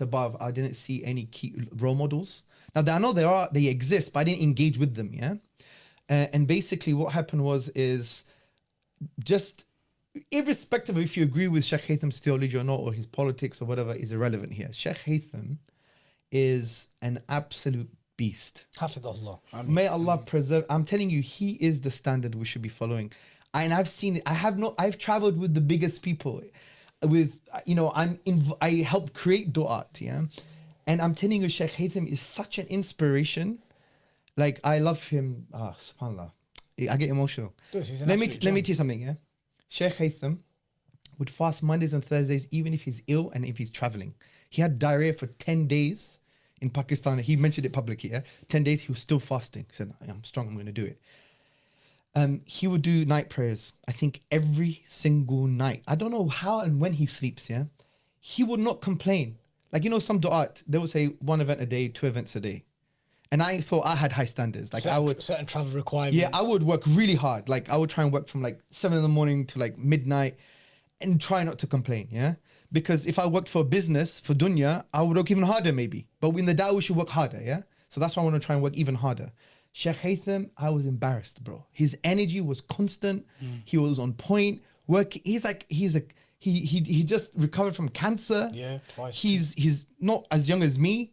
the bar, I didn't see any key role models. Now, I know they exist, but I didn't engage with them, yeah? And basically what happened is just irrespective of if you agree with Shaykh Haytham's theology or not, or his politics or whatever, is irrelevant here. Shaykh Haytham is an absolute beast. Hafidhullah. May Allah preserve. I'm telling you, he is the standard we should be following. And I've seen it. I've traveled with the biggest people. I helped create Du'at, yeah? And I'm telling you, Shaykh Haytham is such an inspiration. Like, I love him. SubhanAllah. I get emotional. Dude, let me tell you something, yeah? Shaykh Haytham would fast Mondays and Thursdays, even if he's ill and if he's traveling. He had diarrhea for 10 days in Pakistan. He mentioned it publicly, yeah? 10 days, he was still fasting. He said, I'm strong, I'm going to do it. He would do night prayers, I think every single night. I don't know how and when he sleeps, yeah? He would not complain. Like, some du'at, they would say 1 event a day, 2 events a day. And I thought I had high standards. Like certain travel requirements. Yeah, I would work really hard. Like I would try and work from like 7 a.m. to like midnight and try not to complain, yeah? Because if I worked for a business, for dunya, I would work even harder maybe. But in the da'wah, we should work harder, yeah? So that's why I want to try and work even harder. Shaykh Haytham, I was embarrassed, bro. His energy was constant. He was on point. He just recovered from cancer. Yeah, twice. He's not as young as me.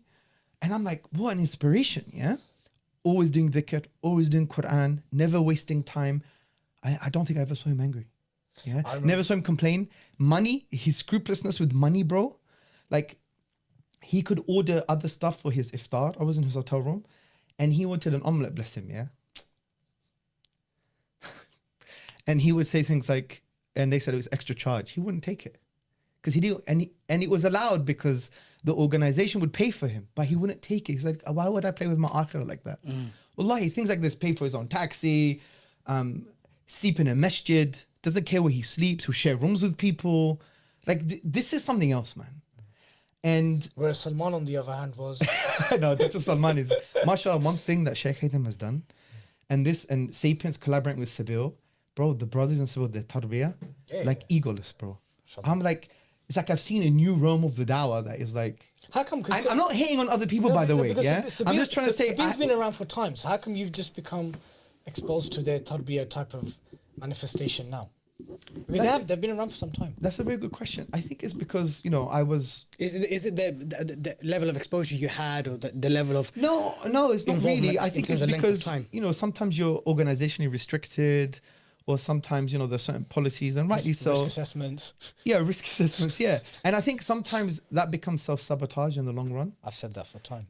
And I'm like, what an inspiration, yeah? Always doing dhikr, always doing Quran, never wasting time. I don't think I ever saw him angry. Yeah, never saw him complain. Money, his scrupulousness with money, bro. Like, he could order other stuff for his iftar. I was in his hotel room. And he wanted an omelette, bless him, yeah? And he would say things like, and they said it was extra charge. He wouldn't take it. Because he didn't, and it was allowed because the organization would pay for him, but he wouldn't take it. He's like, why would I play with my akhirah like that? Wallahi, things like this, pay for his own taxi, sleep in a masjid, doesn't care where he sleeps, he'll share rooms with people. Like, this is something else, man. And where Salman, on the other hand, was... No, Dr. Salman is, mashallah, one thing that Shaykh Haytham has done, and Sapiens collaborating with Sabil, bro, the brothers in Sabil, their tarbiyah, like egoless, bro. I'm like, it's like I've seen a new realm of the dawah that is like... How come? I'm not hating on other people, by the way, yeah? I'm just trying to say... Sabil's been around for time, so how come you've just become exposed to their tarbiyah type of manifestation now? Because they've been around for some time. That's a very good question. I think it's because, I was... Is it the level of exposure you had, or the level of... No, it's not really. I think it's because, sometimes you're organizationally restricted, or sometimes, there's certain policies, and rightly so. Risk assessments. Yeah, risk assessments, yeah. And I think sometimes that becomes self-sabotage in the long run. I've said that for time.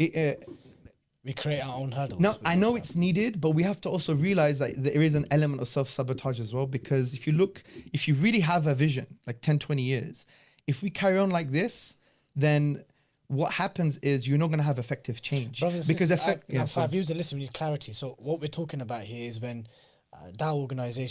We create our own hurdles. No, I know it's needed, but we have to also realize that there is an element of self-sabotage as well, because if you really have a vision, like 10, 20 years, if we carry on like this, then what happens is you're not going to have effective change. Because I've used the list, we need clarity. So what we're talking about here is when that organization